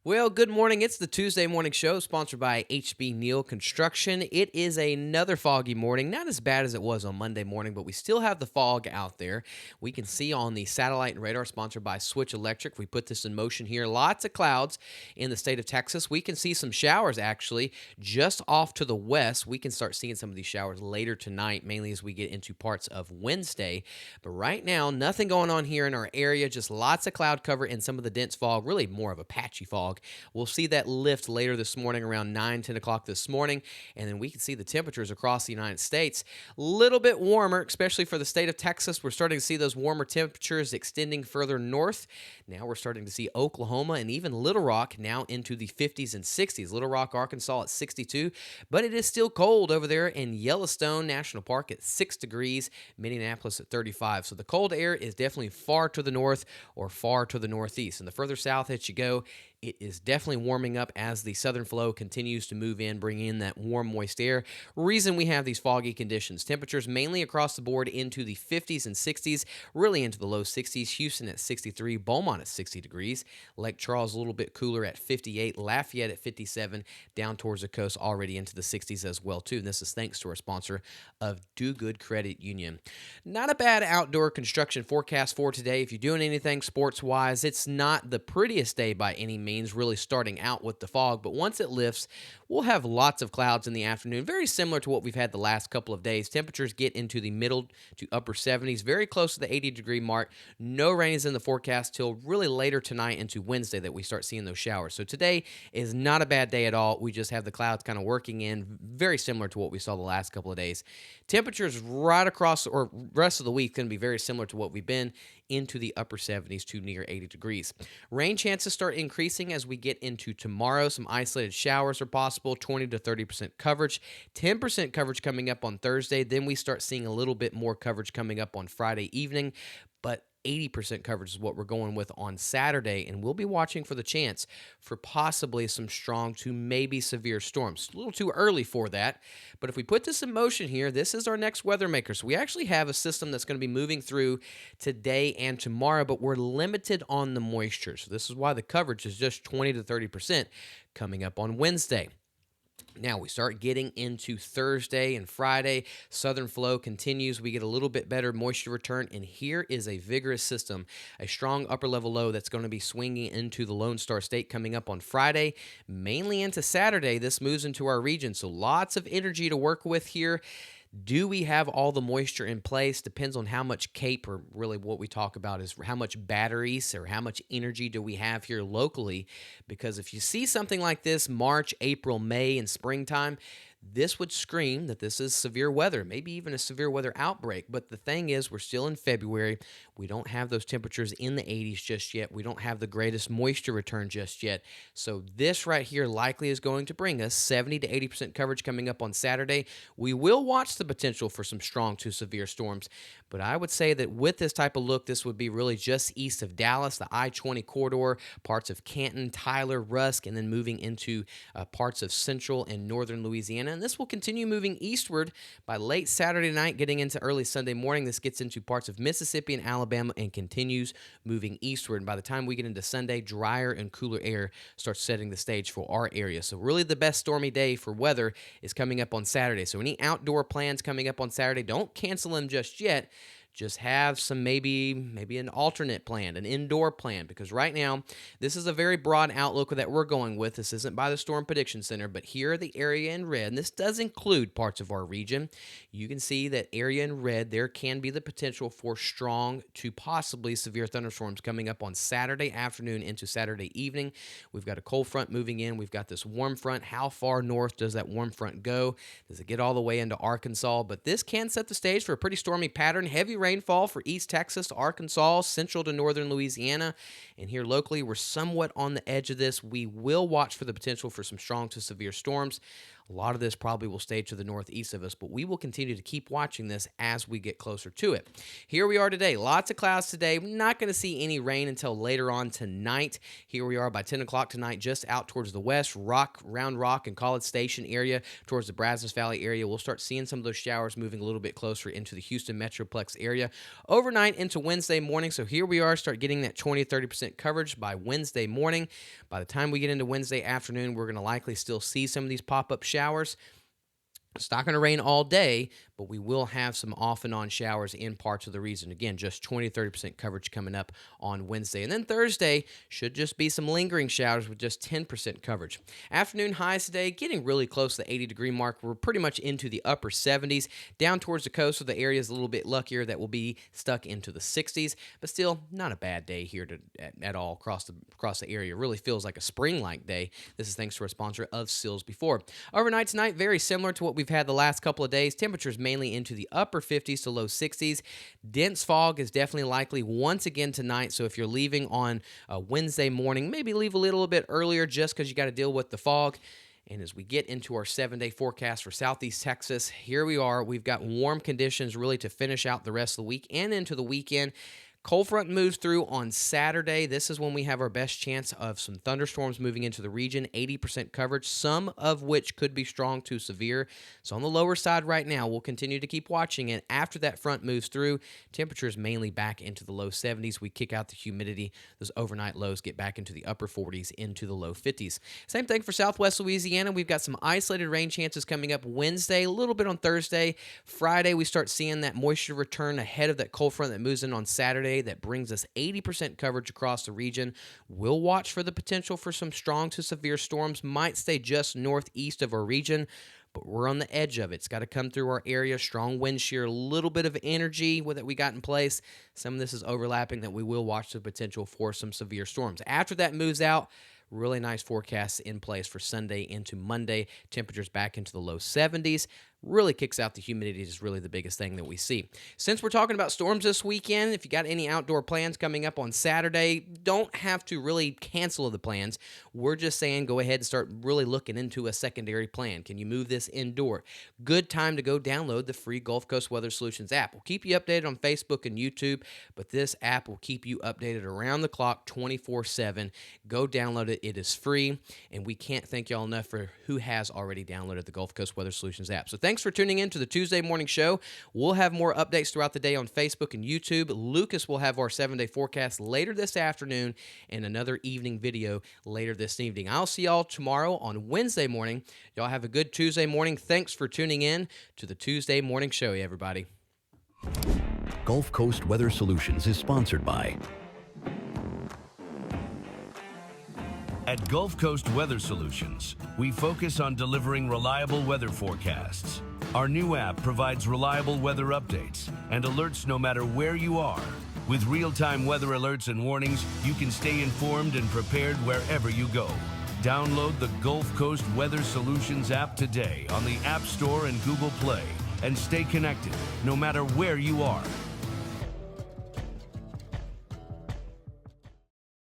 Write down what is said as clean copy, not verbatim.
Well, good morning. It's the Tuesday morning show sponsored by HB Neal Construction. It is another foggy morning, not as bad as it was on Monday morning, but we still have the fog out there. We can see on the satellite and radar sponsored by Switch Electric. We put this in motion here. Lots of clouds in the state of Texas. We can see some showers actually just off to the west. We can start seeing some of these showers later tonight, mainly as we get into parts of Wednesday. But right now, nothing going on here in our area, just lots of cloud cover and some of the dense fog, really more of a patchy fog. We'll see that lift later this morning around 9, 10 o'clock this morning, and then we can see the temperatures across the United States. A little bit warmer, especially for the state of Texas. We're starting to see those warmer temperatures extending further north. Now we're starting to see Oklahoma and even Little Rock now into the 50s and 60s. Little Rock, Arkansas at 62, but it is still cold over there in Yellowstone National Park at 6 degrees, Minneapolis at 35. So the cold air is definitely far to the north or far to the northeast. And the further south that you go, it is definitely warming up as the southern flow continues to move in, bringing in that warm, moist air. Reason we have these foggy conditions. Temperatures mainly across the board into the 50s and 60s, really into the low 60s. Houston at 63, Beaumont at 60 degrees. Lake Charles a little bit cooler at 58, Lafayette at 57, down towards the coast already into the 60s as well, too. And this is thanks to our sponsor of Do Good Credit Union. Not a bad outdoor construction forecast for today. If you're doing anything sports-wise, it's not the prettiest day by any means, really starting out with the fog, but once it lifts, we'll have lots of clouds in the afternoon, very similar to what we've had the last couple of days. Temperatures get into the middle to upper 70s, very close to the 80-degree mark. No rain is in the forecast till really later tonight into Wednesday that we start seeing those showers. So today is not a bad day at all. We just have the clouds kind of working in, very similar to what we saw the last couple of days. Temperatures right across, or rest of the week, going to be very similar to what we've been, into the upper 70s to near 80 degrees. Rain chances start increasing as we get into tomorrow. Some isolated showers are possible, 20 to 30% coverage, 10% coverage coming up on Thursday. Then we start seeing a little bit more coverage coming up on Friday evening, but 80% coverage is what we're going with on Saturday, and we'll be watching for the chance for possibly some strong to maybe severe storms. A little too early for that, but if we put this in motion here, this is our next weather maker. So we actually have a system that's going to be moving through today and tomorrow, but we're limited on the moisture. So this is why the coverage is just 20 to 30% coming up on Wednesday. Now we start getting into Thursday and Friday. Southern flow continues. We get a little bit better moisture return, and here is a vigorous system, a strong upper level low that's going to be swinging into the Lone Star State coming up on Friday, mainly into Saturday. This moves into our region, so lots of energy to work with here. Do we have all the moisture in place? Depends on how much CAPE, or really what we talk about is how much batteries or how much energy do we have here locally. Because if you see something like this March, April, May, and springtime, this would scream that this is severe weather, maybe even a severe weather outbreak. But the thing is, we're still in February. We don't have those temperatures in the 80s just yet. We don't have the greatest moisture return just yet. So this right here likely is going to bring us 70 to 80% coverage coming up on Saturday. We will watch the potential for some strong to severe storms, but I would say that with this type of look, this would be really just east of Dallas, the I-20 corridor, parts of Canton, Tyler, Rusk, and then moving into parts of central and northern Louisiana. And this will continue moving eastward by late Saturday night, getting into early Sunday morning. This gets into parts of Mississippi and Alabama and continues moving eastward. And by the time we get into Sunday, drier and cooler air starts setting the stage for our area. So really the best stormy day for weather is coming up on Saturday. So any outdoor plans coming up on Saturday, don't cancel them just yet. Just have some maybe an alternate plan, an indoor plan, because right now this is a very broad outlook that we're going with. This isn't by the Storm Prediction Center, but here are the area in red, and this does include parts of our region. You can see that area in red, there can be the potential for strong to possibly severe thunderstorms coming up on Saturday afternoon into Saturday evening. We've got a cold front moving in. We've got this warm front. How far north does that warm front go? Does it get all the way into Arkansas? But this can set the stage for a pretty stormy pattern. Heavy rainfall for East Texas, Arkansas, central to northern Louisiana. And here locally, we're somewhat on the edge of this. We will watch for the potential for some strong to severe storms. A lot of this probably will stay to the northeast of us, but we will continue to keep watching this as we get closer to it. Here we are today. Lots of clouds today. Not going to see any rain until later on tonight. Here we are by 10 o'clock tonight, just out towards the west, Round Rock and College Station area, towards the Brazos Valley area. We'll start seeing some of those showers moving a little bit closer into the Houston Metroplex area overnight into Wednesday morning. So here we are, start getting that 20-30% coverage by Wednesday morning. By the time we get into Wednesday afternoon, we're going to likely still see some of these pop-up showers. It's not going to rain all day, but we will have some off and on showers in parts of the region. Again, just 20-30% coverage coming up on Wednesday. And then Thursday should just be some lingering showers with just 10% coverage. Afternoon highs today getting really close to the 80-degree mark. We're pretty much into the upper 70s. Down towards the coast of the area is a little bit luckier that will be stuck into the 60s, but still not a bad day here at all across the area. It really feels like a spring-like day. This is thanks to our sponsor of Sills Before. Overnight tonight, very similar to what we've had the last couple of days. Temperatures mainly into the upper 50s to low 60s. Dense fog is definitely likely once again tonight, so if you're leaving on Wednesday morning, maybe leave a little bit earlier just because you got to deal with the fog. And as we get into our 7-day forecast for Southeast Texas, here we are. We've got warm conditions really to finish out the rest of the week and into the weekend. Cold front moves through on Saturday. This is when we have our best chance of some thunderstorms moving into the region, 80% coverage, some of which could be strong to severe. So on the lower side right now, we'll continue to keep watching it. After that front moves through, temperatures mainly back into the low 70s. We kick out the humidity. Those overnight lows get back into the upper 40s, into the low 50s. Same thing for Southwest Louisiana. We've got some isolated rain chances coming up Wednesday, a little bit on Thursday. Friday, we start seeing that moisture return ahead of that cold front that moves in on Saturday. That brings us 80% coverage across the region. We'll watch for the potential for some strong to severe storms. Might stay just northeast of our region, but we're on the edge of it. It's got to come through our area. Strong wind shear, a little bit of energy that we got in place. Some of this is overlapping that we will watch the potential for some severe storms. After that moves out, really nice forecasts in place for Sunday into Monday. Temperatures back into the low 70s. Really kicks out the humidity is really the biggest thing that we see. Since we're talking about storms this weekend, if you got any outdoor plans coming up on Saturday, don't have to really cancel the plans. We're just saying go ahead and start really looking into a secondary plan. Can you move this indoor? Good time to go download the free Gulf Coast Weather Solutions app. We'll keep you updated on Facebook and YouTube, but this app will keep you updated around the clock 24/7. Go download it. It is free, and we can't thank y'all enough for who has already downloaded the Gulf Coast Weather Solutions app. So thanks for tuning in to the Tuesday morning show. We'll have more updates throughout the day on Facebook and YouTube. Lucas will have our 7-day forecast later this afternoon and another evening video later this evening. I'll see y'all tomorrow on Wednesday morning. Y'all have a good Tuesday morning. Thanks for tuning in to the Tuesday morning show, everybody. Gulf Coast Weather Solutions is sponsored by At Gulf Coast Weather Solutions, we focus on delivering reliable weather forecasts. Our new app provides reliable weather updates and alerts no matter where you are. With real-time weather alerts and warnings, you can stay informed and prepared wherever you go. Download the Gulf Coast Weather Solutions app today on the App Store and Google Play and stay connected no matter where you are.